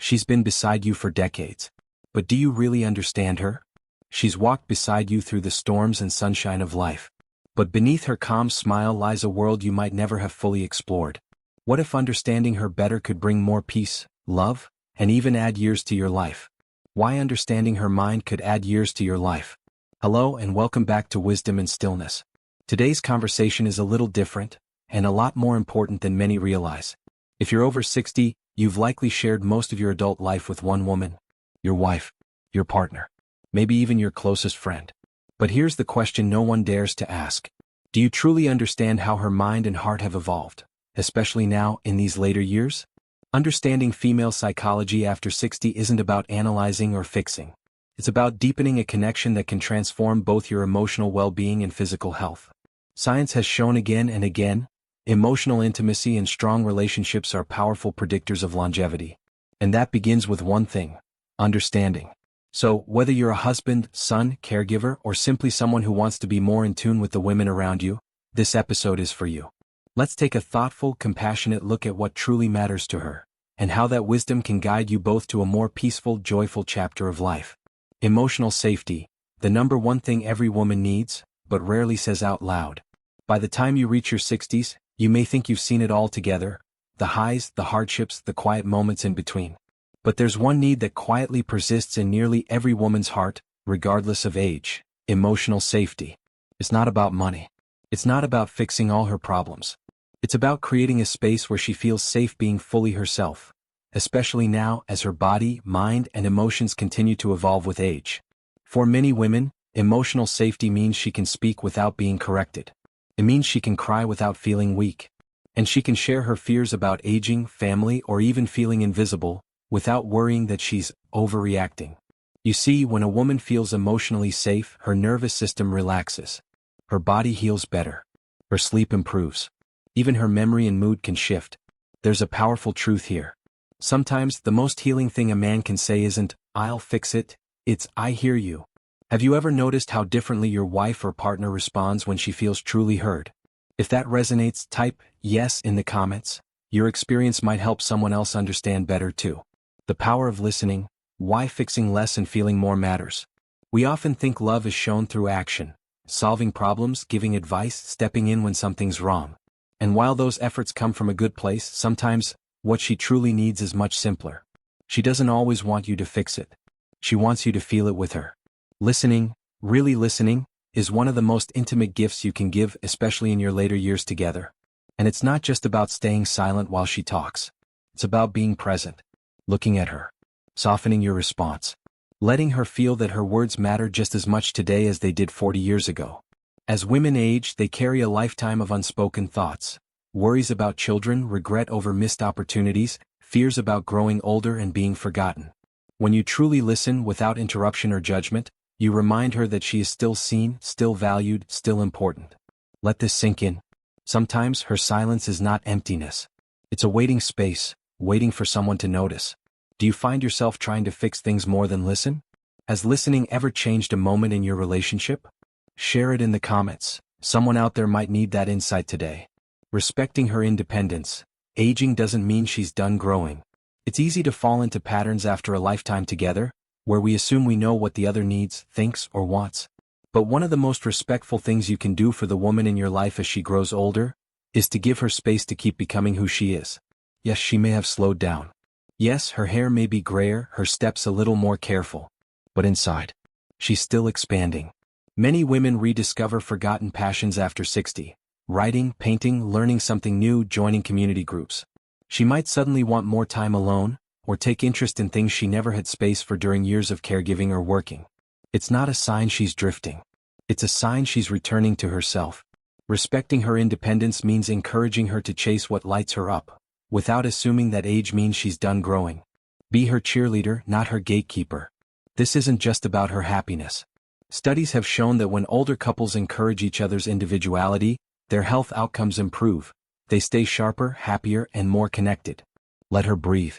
She's been beside you for decades. But do you really understand her? She's walked beside you through the storms and sunshine of life. But beneath her calm smile lies a world you might never have fully explored. What if understanding her better could bring more peace, love, and even add years to your life? Why understanding her mind could add years to your life? Hello and welcome back to Wisdom and Stillness. Today's conversation is a little different, and a lot more important than many realize. If you're over 60, you've likely shared most of your adult life with one woman, your wife, your partner, maybe even your closest friend. But here's the question no one dares to ask. Do you truly understand how her mind and heart have evolved, especially now in these later years? Understanding female psychology after 60 isn't about analyzing or fixing. It's about deepening a connection that can transform both your emotional well-being and physical health. Science has shown again and again, emotional intimacy and strong relationships are powerful predictors of longevity. And that begins with one thing: understanding. So, whether you're a husband, son, caregiver, or simply someone who wants to be more in tune with the women around you, this episode is for you. Let's take a thoughtful, compassionate look at what truly matters to her, and how that wisdom can guide you both to a more peaceful, joyful chapter of life. Emotional safety, the number one thing every woman needs, but rarely says out loud. By the time you reach your 60s, you may think you've seen it all together: the highs, the hardships, the quiet moments in between. But there's one need that quietly persists in nearly every woman's heart, regardless of age: emotional safety. It's not about money. It's not about fixing all her problems. It's about creating a space where she feels safe being fully herself, especially now as her body, mind, and emotions continue to evolve with age. For many women, emotional safety means she can speak without being corrected. It means she can cry without feeling weak. And she can share her fears about aging, family, or even feeling invisible, without worrying that she's overreacting. You see, when a woman feels emotionally safe, her nervous system relaxes. Her body heals better. Her sleep improves. Even her memory and mood can shift. There's a powerful truth here. Sometimes the most healing thing a man can say isn't, "I'll fix it," it's, "I hear you." Have you ever noticed how differently your wife or partner responds when she feels truly heard? If that resonates, type yes in the comments. Your experience might help someone else understand better too. The power of listening: why fixing less and feeling more matters. We often think love is shown through action, solving problems, giving advice, stepping in when something's wrong. And while those efforts come from a good place, sometimes what she truly needs is much simpler. She doesn't always want you to fix it. She wants you to feel it with her. Listening, really listening, is one of the most intimate gifts you can give, especially in your later years together. And it's not just about staying silent while she talks. It's about being present, looking at her, softening your response, letting her feel that her words matter just as much today as they did 40 years ago. As women age, they carry a lifetime of unspoken thoughts: worries about children, regret over missed opportunities, fears about growing older and being forgotten. When you truly listen without interruption or judgment, you remind her that she is still seen, still valued, still important. Let this sink in. Sometimes her silence is not emptiness. It's a waiting space, waiting for someone to notice. Do you find yourself trying to fix things more than listen? Has listening ever changed a moment in your relationship? Share it in the comments. Someone out there might need that insight today. Respecting her independence. Aging doesn't mean she's done growing. It's easy to fall into patterns after a lifetime together, where we assume we know what the other needs, thinks, or wants. But one of the most respectful things you can do for the woman in your life as she grows older is to give her space to keep becoming who she is. Yes, she may have slowed down. Yes, her hair may be grayer, her steps a little more careful. But inside, she's still expanding. Many women rediscover forgotten passions after 60. Writing, painting, learning something new, joining community groups. She might suddenly want more time alone, or take interest in things she never had space for during years of caregiving or working. It's not a sign she's drifting. It's a sign she's returning to herself. Respecting her independence means encouraging her to chase what lights her up, without assuming that age means she's done growing. Be her cheerleader, not her gatekeeper. This isn't just about her happiness. Studies have shown that when older couples encourage each other's individuality, their health outcomes improve. They stay sharper, happier, and more connected. Let her breathe.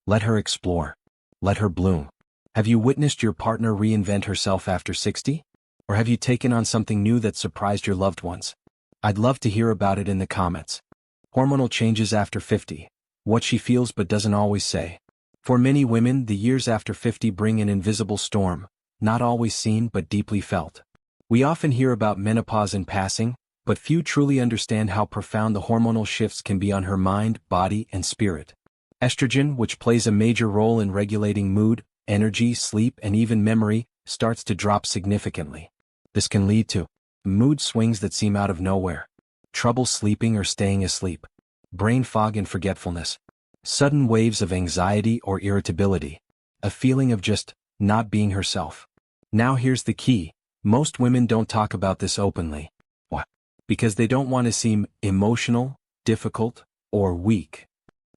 Let her explore. Let her bloom. Have you witnessed your partner reinvent herself after 60? Or have you taken on something new that surprised your loved ones? I'd love to hear about it in the comments. Hormonal changes after 50. What she feels but doesn't always say. For many women, the years after 50 bring an invisible storm, not always seen but deeply felt. We often hear about menopause in passing, but few truly understand how profound the hormonal shifts can be on her mind, body, and spirit. Estrogen, which plays a major role in regulating mood, energy, sleep, and even memory, starts to drop significantly. This can lead to mood swings that seem out of nowhere, trouble sleeping or staying asleep, brain fog and forgetfulness, sudden waves of anxiety or irritability, a feeling of just not being herself. Now here's the key: most women don't talk about this openly. Why? Because they don't want to seem emotional, difficult, or weak.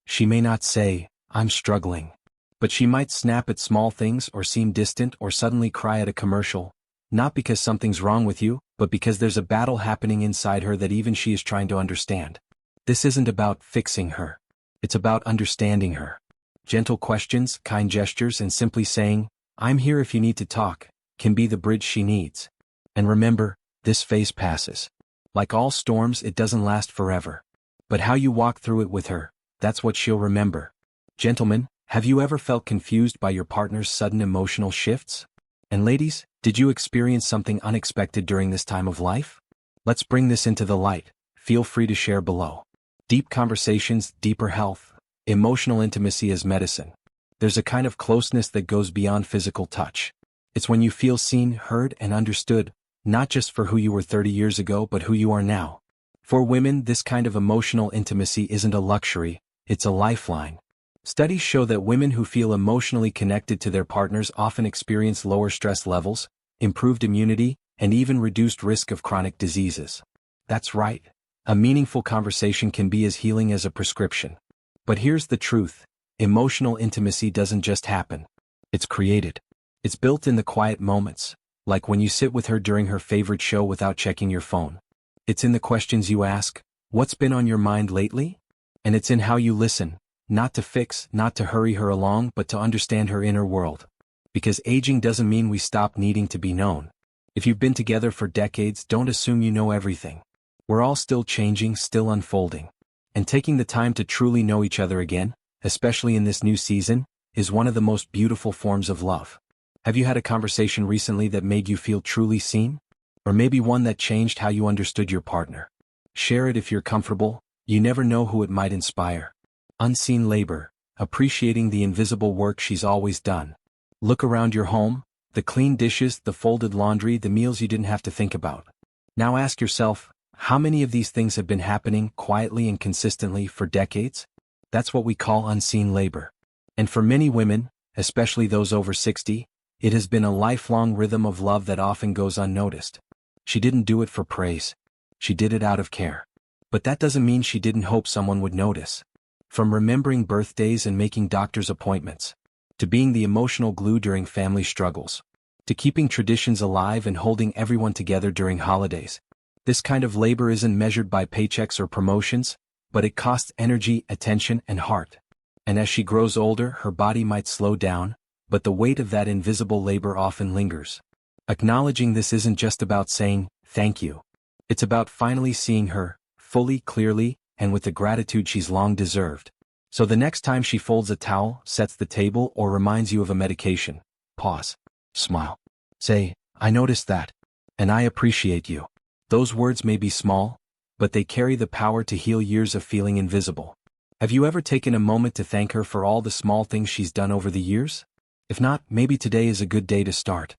She may not say, "I'm struggling," but she might snap at small things or seem distant or suddenly cry at a commercial, not because something's wrong with you, but because there's a battle happening inside her that even she is trying to understand. This isn't about fixing her. It's about understanding her. Gentle questions, kind gestures, and simply saying, "I'm here if you need to talk," can be the bridge she needs. And remember, this phase passes. Like all storms, it doesn't last forever. But how you walk through it with her, that's what she'll remember. Gentlemen, have you ever felt confused by your partner's sudden emotional shifts? And ladies, did you experience something unexpected during this time of life? Let's bring this into the light. Feel free to share below. Deep conversations, deeper health, emotional intimacy as medicine. There's a kind of closeness that goes beyond physical touch. It's when you feel seen, heard, and understood, not just for who you were 30 years ago but who you are now. For women, this kind of emotional intimacy isn't a luxury, it's a lifeline. Studies show that women who feel emotionally connected to their partners often experience lower stress levels, improved immunity, and even reduced risk of chronic diseases. That's right. A meaningful conversation can be as healing as a prescription. But here's the truth: emotional intimacy doesn't just happen. It's created. It's built in the quiet moments, like when you sit with her during her favorite show without checking your phone. It's in the questions you ask, "What's been on your mind lately?" And it's in how you listen, not to fix, not to hurry her along, but to understand her inner world. Because aging doesn't mean we stop needing to be known. If you've been together for decades, don't assume you know everything. We're all still changing, still unfolding. And taking the time to truly know each other again, especially in this new season, is one of the most beautiful forms of love. Have you had a conversation recently that made you feel truly seen? Or maybe one that changed how you understood your partner? Share it if you're comfortable. You never know who it might inspire. Unseen labor, appreciating the invisible work she's always done. Look around your home, the clean dishes, the folded laundry, the meals you didn't have to think about. Now ask yourself, how many of these things have been happening quietly and consistently for decades? That's what we call unseen labor. And for many women, especially those over 60, it has been a lifelong rhythm of love that often goes unnoticed. She didn't do it for praise. She did it out of care. But that doesn't mean she didn't hope someone would notice. From remembering birthdays and making doctor's appointments, to being the emotional glue during family struggles, to keeping traditions alive and holding everyone together during holidays. This kind of labor isn't measured by paychecks or promotions, but it costs energy, attention, and heart. And as she grows older, her body might slow down, but the weight of that invisible labor often lingers. Acknowledging this isn't just about saying, "Thank you." It's about finally seeing her, fully, clearly, and with the gratitude she's long deserved. So the next time she folds a towel, sets the table, or reminds you of a medication, pause, smile. Say, "I noticed that. And I appreciate you." Those words may be small, but they carry the power to heal years of feeling invisible. Have you ever taken a moment to thank her for all the small things she's done over the years? If not, maybe today is a good day to start.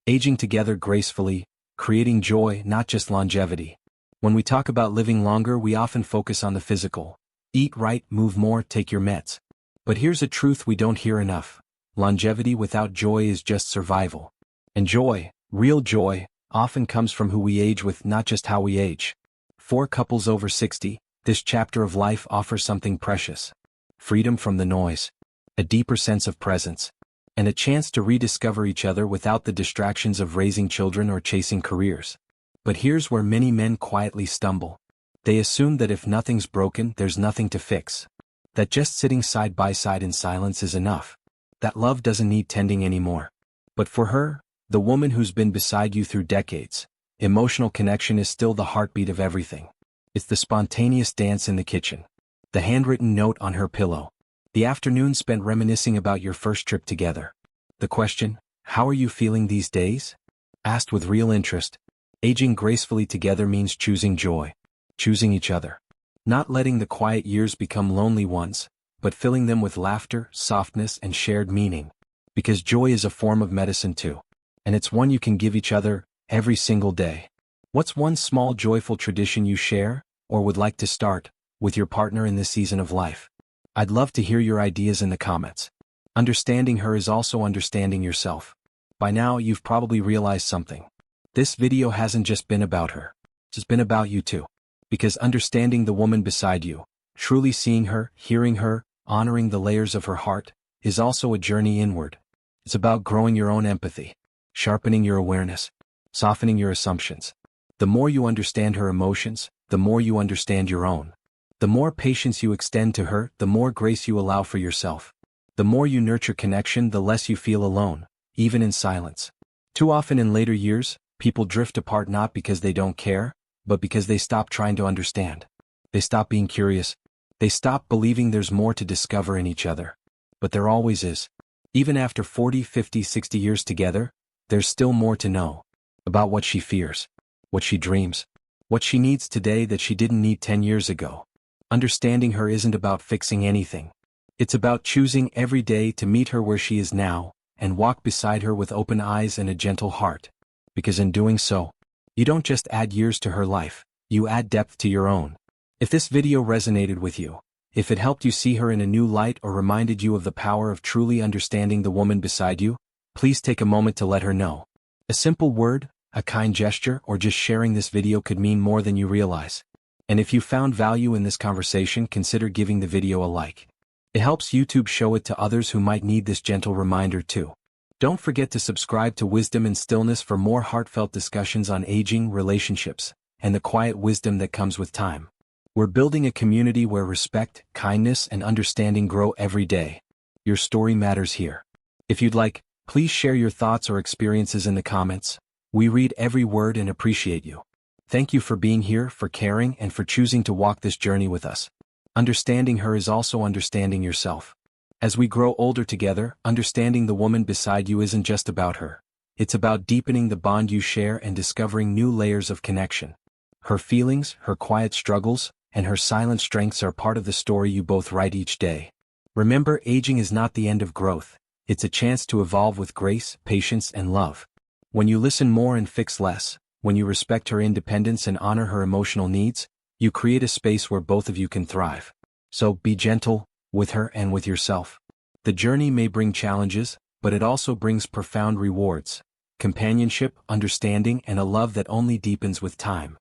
Aging together gracefully, creating joy, not just longevity. When we talk about living longer, we often focus on the physical. Eat right, move more, take your meds. But here's a truth we don't hear enough. Longevity without joy is just survival. And joy, real joy, often comes from who we age with, not just how we age. For couples over 60, this chapter of life offers something precious. Freedom from the noise, a deeper sense of presence, and a chance to rediscover each other without the distractions of raising children or chasing careers. But here's where many men quietly stumble. They assume that if nothing's broken, there's nothing to fix. That just sitting side by side in silence is enough. That love doesn't need tending anymore. But for her, the woman who's been beside you through decades, emotional connection is still the heartbeat of everything. It's the spontaneous dance in the kitchen, the handwritten note on her pillow, The afternoon spent reminiscing about your first trip together. The question, "How are you feeling these days?" asked with real interest. Aging gracefully together means choosing joy. Choosing each other. Not letting the quiet years become lonely ones, but filling them with laughter, softness, and shared meaning. Because joy is a form of medicine too. And it's one you can give each other, every single day. What's one small joyful tradition you share, or would like to start, with your partner in this season of life? I'd love to hear your ideas in the comments. Understanding her is also understanding yourself. By now you've probably realized something. This video hasn't just been about her. It's been about you too. Because understanding the woman beside you, truly seeing her, hearing her, honoring the layers of her heart, is also a journey inward. It's about growing your own empathy, sharpening your awareness, softening your assumptions. The more you understand her emotions, the more you understand your own. The more patience you extend to her, the more grace you allow for yourself. The more you nurture connection, the less you feel alone, even in silence. Too often in later years, people drift apart not because they don't care, but because they stop trying to understand. They stop being curious. They stop believing there's more to discover in each other. But there always is. Even after 40, 50, 60 years together, there's still more to know. About what she fears, what she dreams, what she needs today that she didn't need 10 years ago. Understanding her isn't about fixing anything. It's about choosing every day to meet her where she is now, and walk beside her with open eyes and a gentle heart. Because in doing so, you don't just add years to her life, you add depth to your own. If this video resonated with you, if it helped you see her in a new light or reminded you of the power of truly understanding the woman beside you, please take a moment to let her know. A simple word, a kind gesture, or just sharing this video could mean more than you realize. And if you found value in this conversation, consider giving the video a like. It helps YouTube show it to others who might need this gentle reminder too. Don't forget to subscribe to Wisdom and Stillness for more heartfelt discussions on aging, relationships, and the quiet wisdom that comes with time. We're building a community where respect, kindness, and understanding grow every day. Your story matters here. If you'd like, please share your thoughts or experiences in the comments. We read every word and appreciate you. Thank you for being here, for caring, and for choosing to walk this journey with us. Understanding her is also understanding yourself. As we grow older together, understanding the woman beside you isn't just about her. It's about deepening the bond you share and discovering new layers of connection. Her feelings, her quiet struggles, and her silent strengths are part of the story you both write each day. Remember, aging is not the end of growth. It's a chance to evolve with grace, patience, and love. When you listen more and fix less, when you respect her independence and honor her emotional needs, you create a space where both of you can thrive. So be gentle with her and with yourself. The journey may bring challenges, but it also brings profound rewards, companionship, understanding, and a love that only deepens with time.